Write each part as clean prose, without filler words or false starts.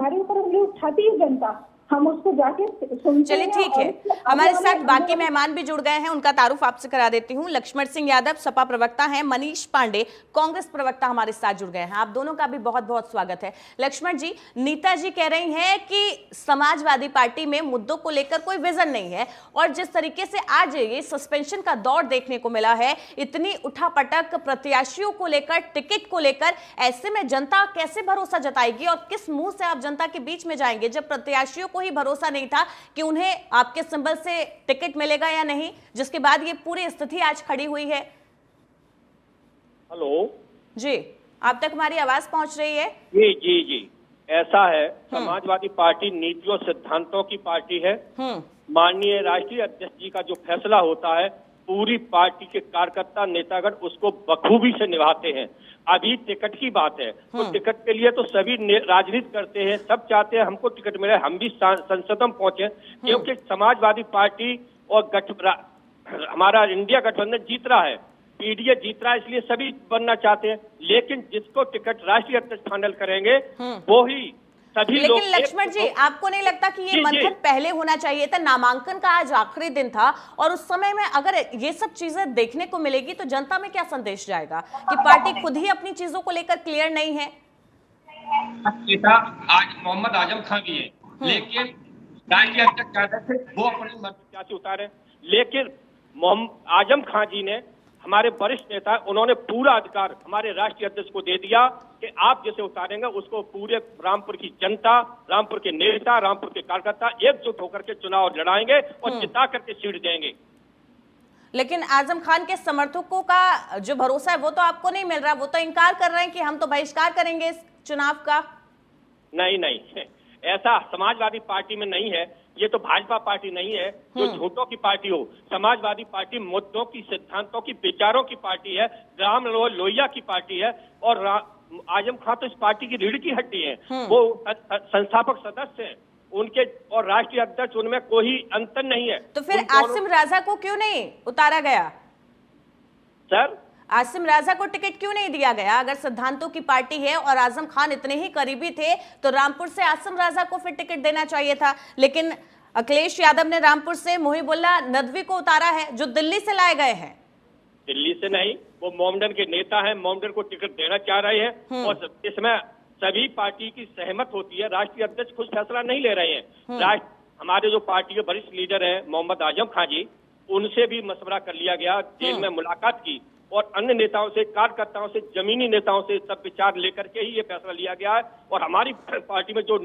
हमारे ऊपर उंगली उठाती है जनता, हम उसको जाके सुनते चलिए हैं। ठीक है, हमारे साथ बाकी मेहमान भी जुड़ गए हैं, उनका तारुफ आपसे करा देती हूँ। लक्ष्मण सिंह यादव सपा प्रवक्ता हैं, मनीष पांडे कांग्रेस प्रवक्ता हमारे साथ जुड़ गए हैं। आप दोनों का भी बहुत बहुत स्वागत है। लक्ष्मण जी, नीता जी कह रही हैं कि समाजवादी पार्टी में मुद्दों को लेकर कोई विजन नहीं है, और जिस तरीके से आज ये सस्पेंशन का दौर देखने को मिला है, इतनी उठापटक प्रत्याशियों को लेकर, टिकट को लेकर, ऐसे में जनता कैसे भरोसा जताएगी और किस मुंह से आप जनता के बीच में जाएंगे, जब प्रत्याशियों ही भरोसा नहीं था कि उन्हें आपके सिंबल से टिकट मिलेगा या नहीं, जिसके बाद ये पूरी स्थिति आज खड़ी हुई है। हेलो जी, आप तक हमारी आवाज पहुंच रही है? जी जी जी, ऐसा है, समाजवादी पार्टी नीतियों सिद्धांतों की पार्टी है। माननीय राष्ट्रीय अध्यक्ष जी का जो फैसला होता है, पूरी पार्टी के कार्यकर्ता नेतागण उसको बखूबी से निभाते हैं। अभी टिकट की बात है, तो टिकट के लिए तो सभी राजनीति करते हैं, सब चाहते हैं हमको टिकट मिले, हम भी संसद में पहुंचे, क्योंकि समाजवादी पार्टी और हमारा इंडिया गठबंधन जीत रहा है, पीडीए जीत रहा है, इसलिए सभी बनना चाहते हैं। लेकिन जिसको टिकट राष्ट्रीय अध्यक्ष फाइनल करेंगे वो ही सभी लोग। लेकिन लक्ष्मण जी, आपको नहीं लगता कि ये मंथन पहले होना चाहिए था? नामांकन का आज आखिरी दिन था, और उस समय में अगर ये सब चीजें देखने को मिलेगी तो जनता में क्या संदेश जाएगा कि पार्टी खुद ही अपनी चीजों को लेकर क्लियर नहीं है? आज मोहम्मद आजम खान भी है, लेकिन राष्ट्रीय अध्यक्ष वो अपनी प्रत्याशी उतारे, लेकिन मोहम्मद आजम खान जी ने, हमारे वरिष्ठ नेता, उन्होंने पूरा अधिकार हमारे राष्ट्रीय अध्यक्ष को दे दिया कि आप जैसे उतारेंगे उसको पूरे रामपुर की जनता, रामपुर के नेता, रामपुर के कार्यकर्ता एकजुट होकर के चुनाव लड़ाएंगे और जिता करके सीट देंगे। लेकिन आजम खान के समर्थकों का जो भरोसा है वो तो आपको नहीं मिल रहा, वो तो इनकार कर रहे हैं कि हम तो बहिष्कार करेंगे इस चुनाव का। नहीं नहीं, ऐसा समाजवादी पार्टी में नहीं है, ये तो भाजपा पार्टी नहीं है जो झूठों की पार्टी हो। समाजवादी पार्टी मुद्दों की, सिद्धांतों की, विचारों की पार्टी है, राम लोहिया की पार्टी है, और आजम खान तो इस पार्टी की रीढ़ की हड्डी है, वो संस्थापक सदस्य हैं, उनके और राष्ट्रीय अध्यक्ष उनमें कोई अंतर नहीं है। तो फिर आसिम राजा को क्यों नहीं उतारा गया सर? आसिम राजा को टिकट क्यों नहीं दिया गया? अगर सिद्धांतों की पार्टी है और आजम खान इतने ही करीबी थे तो रामपुर से आसिम राजा को फिर टिकट देना चाहिए था। लेकिन अखिलेश यादव ने रामपुर से मुहिबुल्लाह नदवी को उतारा है, जो दिल्ली से लाए गए हैं। दिल्ली से नहीं, वो मोमडन के नेता हैं, मोमडन को टिकट देना चाह रहे हैं, और इसमें सभी पार्टी की सहमत होती है। राष्ट्रीय अध्यक्ष खुद फैसला नहीं ले रहे हैं। हमारे जो पार्टी के वरिष्ठ लीडर हैं मोहम्मद आजम खान जी, उनसे भी मशवरा कर लिया गया, जेल में मुलाकात की, और अन्य नेताओं से, कार्यकर्ताओं से, जमीनी नेताओं से सब विचार लेकर के ही ये फैसला लिया गया है। और हमारी पार्टी में जो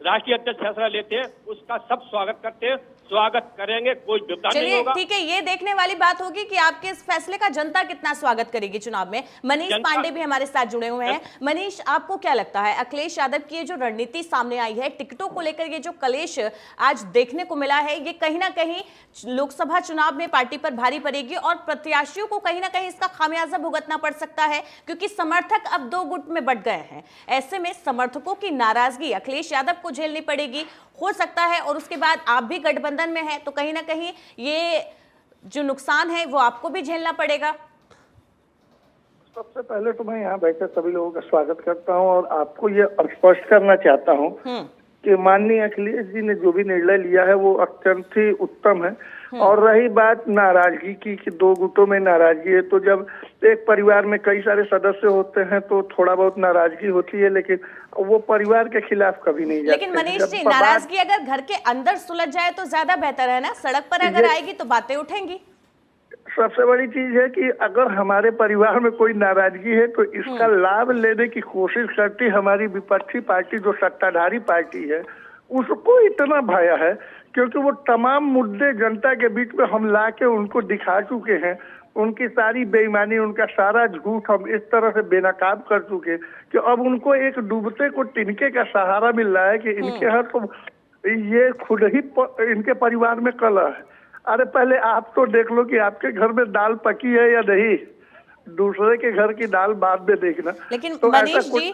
राष्ट्रीय अध्यक्ष फैसला लेते हैं उसका सब स्वागत करते हैं, स्वागत करेंगे, कोई विवाद नहीं होगा। ठीक है, ये देखने वाली बात होगी कि आपके इस फैसले का जनता कितना स्वागत करेगी चुनाव में। मनीष पांडे भी हमारे साथ जुड़े हुए हैं। मनीष, आपको क्या लगता है, अखिलेश यादव की ये जो रणनीति सामने आई है, टिकटों को लेकर ये जो कलेश आज देखने को मिला है, ये कहीं ना कहीं लोकसभा चुनाव में पार्टी पर भारी पड़ेगी और प्रत्याशियों को कहीं ना कहीं इसका खामियाजा भुगतना पड़ सकता है, क्योंकि समर्थक अब दो गुट में बंट गए हैं। ऐसे में समर्थकों की नाराजगी अखिलेश यादव को झेलनी पड़ेगी, हो सकता है, और उसके बाद आप भी गठबंधन में हैं, तो कहीं ना कहीं ये जो नुकसान है वो आपको भी झेलना पड़ेगा। सबसे पहले तो मैं यहाँ बैठे सभी लोगों का स्वागत करता हूँ और आपको ये स्पष्ट करना चाहता हूँ कि माननीय अखिलेश जी ने जो भी निर्णय लिया है वो अत्यंत ही उत्तम है। और रही बात नाराजगी की कि दो गुटों में नाराजगी है, तो जब एक परिवार में कई सारे सदस्य होते हैं तो थोड़ा बहुत नाराजगी होती है, लेकिन वो परिवार के खिलाफ कभी नहीं जाते। लेकिन मनीष जी, नाराजगी अगर घर के अंदर सुलझ जाए तो ज्यादा बेहतर है ना, सड़क पर अगर आएगी तो बातें उठेंगी। सबसे बड़ी चीज है कि अगर हमारे परिवार में कोई नाराजगी है तो इसका लाभ लेने की कोशिश करती हमारी विपक्षी पार्टी, जो सत्ताधारी पार्टी है, उसको इतना भय है, क्योंकि वो तमाम मुद्दे जनता के बीच में हम ला के उनको दिखा चुके हैं। उनकी सारी बेईमानी, उनका सारा झूठ हम इस तरह से बेनकाब कर चुके कि अब उनको एक डूबते को तिनके का सहारा मिल रहा है कि इनके यहाँ तो ये खुद ही इनके परिवार में कलह है। अरे पहले आप तो देख लो कि आपके घर में दाल पकी है या नहीं, दूसरे के घर की दाल बाद में देखना। लेकिन तो मनीष जी,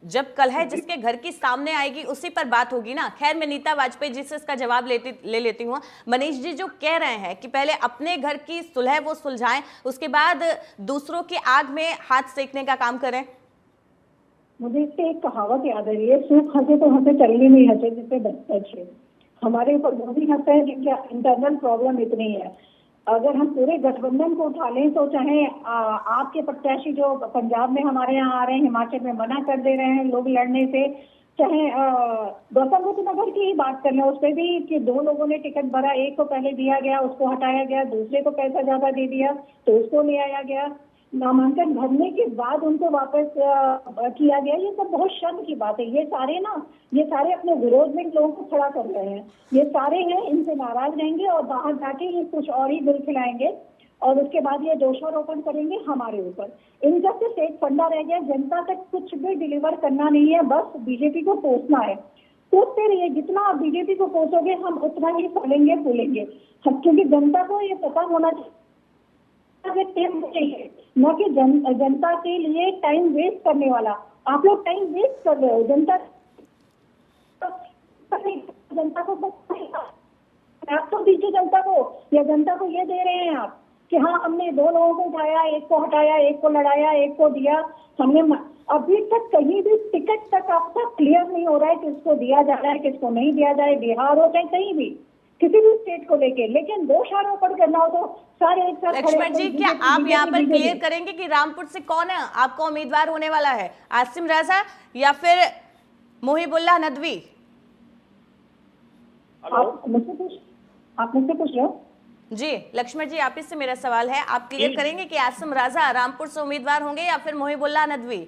जब कलह जिसके घर की सामने आएगी उसी पर बात होगी ना। खैर, मैं नीता वाजपेयी जी से इसका जवाब ले लेती हूँ। मनीष जी जो कह रहे हैं कि पहले अपने घर की सुलह वो सुलझाएं, उसके बाद दूसरों की आग में हाथ सेकने का काम करें। मुझे इससे एक कहावत याद आ रही है, सूख हंसे तो हंसे चलने नहीं हंसे जिससे बचपन है। हमारे ऊपर वो भी हंसते हैं जिनके इंटरनल प्रॉब्लम इतनी है। अगर हम पूरे गठबंधन को उठा लें तो चाहे आपके प्रत्याशी जो पंजाब में हमारे यहाँ आ रहे हैं, हिमाचल में मना कर दे रहे हैं लोग लड़ने से, चाहे गौतम बुद्ध नगर की ही बात कर लें, उस पर भी कि 2 लोगों ने टिकट भरा, एक को पहले दिया गया उसको हटाया गया, दूसरे को पैसा ज्यादा दे दिया तो उसको ले आया गया, नामांकन भरने के बाद उनको वापस किया गया। ये सब बहुत शर्म की बात है। ये सारे अपने विरोध में लोगों को खड़ा कर रहे हैं। ये सारे हैं, इनसे नाराज रहेंगे और बाहर जाके ये कुछ और ही दिल खिलाएंगे और उसके बाद ये दोषारोपण करेंगे हमारे ऊपर। इनका सिर्फ एक फंडा रह गया, जनता तक कुछ भी डिलीवर करना नहीं है, बस बीजेपी को कोसना है। कोसते रहिए, जितना आप बीजेपी को कोसोगे हम उतना ही फलेंगे फूलेंगे। क्योंकि जनता को ये पता होना चाहिए न कि जनता के लिए टाइम वेस्ट करने वाला। आप लोग टाइम वेस्ट कर रहे हो। जनता को आप तो दीजिए जनता को, या जनता को ये दे रहे हैं आप कि हाँ हमने 2 लोगों को उठाया, एक को हटाया, एक को लड़ाया, एक को दिया हमने। अभी तक कहीं भी टिकट तक अब तक क्लियर नहीं हो रहा है किसको दिया जा रहा है किसको नहीं दिया जाए, बिहार हो चाहे कहीं भी किसी भी स्टेट को लेके। लेकिन दोषारोपण करना हो तो सारे एक साथ। लक्ष्मण जी, क्या आप यहाँ पर क्लियर करेंगे कि रामपुर से कौन है आपका उम्मीदवार होने वाला है, आसिम राजा या फिर मोहिबुल्लाह नदवी? आप मुझसे पूछ रहे हो? जी लक्ष्मण जी, आप इससे मेरा सवाल है, आप क्लियर करेंगे कि आसिम राजा रामपुर से उम्मीदवार होंगे या फिर मोहिबुल्लाह नदवी?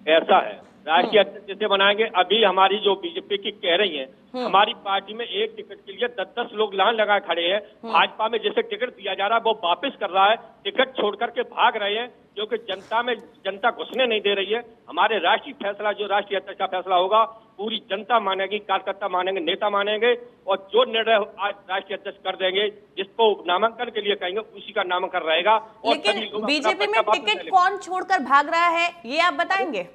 ऐसा है, राष्ट्रीय अध्यक्ष जिसे बनाएंगे। अभी हमारी जो बीजेपी की कह रही है, हमारी पार्टी में एक टिकट के लिए 10-10 लोग लाइन लगाए खड़े हैं। भाजपा में जिसे टिकट दिया जा रहा है वो वापस कर रहा है, टिकट छोड़ करके भाग रहे हैं क्योंकि जनता घुसने नहीं दे रही है। हमारे राष्ट्रीय फैसला, जो राष्ट्रीय अध्यक्ष का फैसला होगा, पूरी जनता मानेगी, कार्यकर्ता मानेंगे, नेता मानेंगे और जो निर्णय आज राष्ट्रीय अध्यक्ष कर देंगे, जिसको नामांकन के लिए कहेंगे उसी का नामांकन रहेगा। और लेकिन बीजेपी में टिकट कौन छोड़कर भाग रहा है ये आप बताएंगे?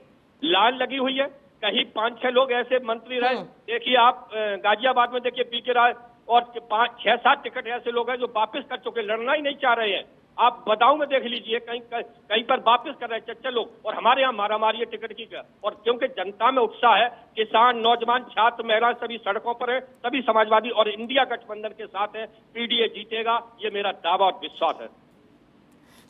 लाइन लगी हुई है, कहीं 5-6 लोग ऐसे मंत्री रहे। देखिए आप गाजियाबाद में देखिए पीके राय और 5-6-7 टिकट ऐसे लोग हैं जो वापस कर चुके, लड़ना ही नहीं चाह रहे हैं। आप बदाऊं में देख लीजिए, कहीं पर वापस कर रहे हैं चच्चे लोग, और हमारे यहाँ मारामारी है टिकट की। और क्योंकि जनता में उत्साह है, किसान, नौजवान, छात्र, महिलाएं सभी सड़कों पर है, सभी समाजवादी और इंडिया गठबंधन के साथ है। पीडीए जीतेगा, ये मेरा दावा और विश्वास है।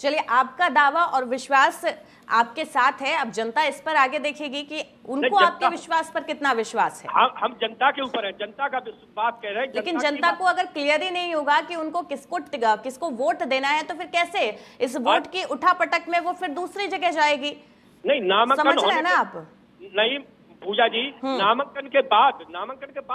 चलिए, आपका दावा और विश्वास आपके साथ है, अब जनता इस पर आगे देखेगी कि उनको आपके विश्वास पर कितना विश्वास है। हम जनता के ऊपर है, जनता का बात कह रहे हैं। लेकिन जनता को अगर क्लियर ही नहीं होगा कि उनको किसको वोट देना है तो फिर कैसे इस वोट की उठापटक में वो फिर दूसरी जगह जाएगी? नहीं, नामांकन समझ रहे हैं ना आप? नहीं पूजा जी, नामांकन के बाद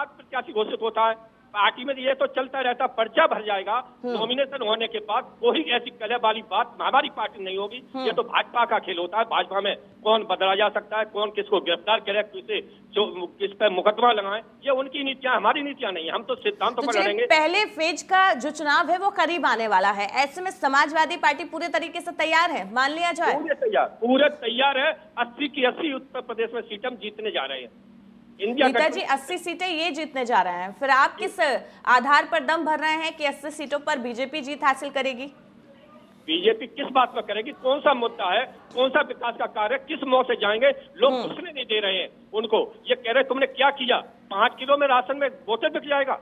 प्रत्याशी घोषित होता है। पार्टी में ये तो चलता रहता, पर्चा भर जाएगा। नॉमिनेशन होने के बाद कोई ऐसी कलह वाली बात हमारी पार्टी नहीं होगी। ये तो भाजपा का खेल होता है। भाजपा में कौन बदला जा सकता है, कौन किसको गिरफ्तार करे, किस पे मुकदमा लगाए, ये उनकी नीतियां, हमारी नीतियां नहीं है। हम तो सिद्धांतों पर लड़ेंगे। पहले फेज का जो चुनाव है वो करीब आने वाला है, ऐसे में समाजवादी पार्टी पूरे तरीके से तैयार है, मान लिया जाए? पूरे तैयार है। 80 की 80 उत्तर प्रदेश में सीटें हम जीतने जा रहे हैं। नीता जी 80 सीटें ये जीतने जा रहे हैं, फिर आप किस आधार पर दम भर रहे हैं कि 80 सीटों पर बीजेपी जीत हासिल करेगी? बीजेपी किस बात पर करेगी, कौन सा मुद्दा है, कौन सा विकास का कार्य, किस मोड़ से जाएंगे? लोग घुसने नहीं दे रहे हैं उनको। ये कह रहे तुमने क्या किया? 5 किलो में राशन में वोटे बिक जाएगा,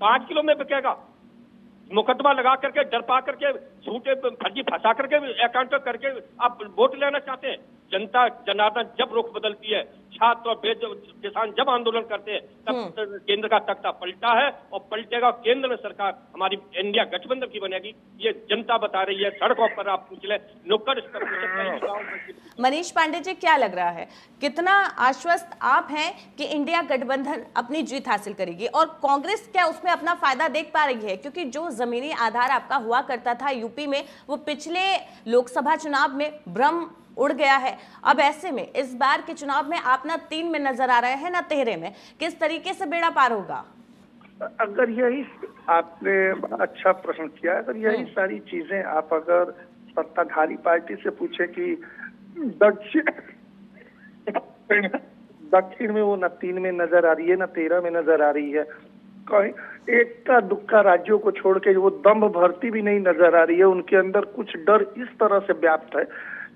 5 किलो में बिकेगा। मुकदमा लगा करके, डर पा करके, झूठे फर्जी फंसा करके, अकाउंट करके आप वोट लेना चाहते हैं। जनता जनार्दन जब रुख बदलती है, छात्र और किसान जब आंदोलन करते हैं, तब केंद्र का तख्ता पलटा है और पलटेगा। केंद्र में सरकार हमारी इंडिया गठबंधन की बनेगी, ये जनता बता रही है। सड़कों पर आप पूछ ले, नुक्कड़ पर। मनीष पांडे जी, क्या लग रहा है, कितना आश्वस्त आप हैं कि इंडिया गठबंधन अपनी जीत हासिल करेगी, और कांग्रेस क्या उसमें अपना फायदा देख पा रही है? क्योंकि जो जमीनी आधार आपका हुआ करता था यूपी में, वो पिछले लोकसभा चुनाव में भ्रम उड़ गया है। अब ऐसे में इस बार के चुनाव में आप ना 3 में नजर आ रहे हैं ना 13 में, किस तरीके से बेड़ा पार होगा? अगर यही, आपने अच्छा प्रश्न किया, अगर यही सारी चीजें आप अगर सत्ताधारी पार्टी से पूछे कि दक्षिण में वो न 3 में नजर आ रही है, न 13 में नजर आ रही है, कहीं एक का दुक्का राज्यों को छोड़ के वो दम्भ भरती भी नहीं नजर आ रही है। उनके अंदर कुछ डर इस तरह से व्याप्त है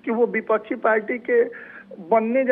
कि वो विपक्षी पार्टी के बनने जा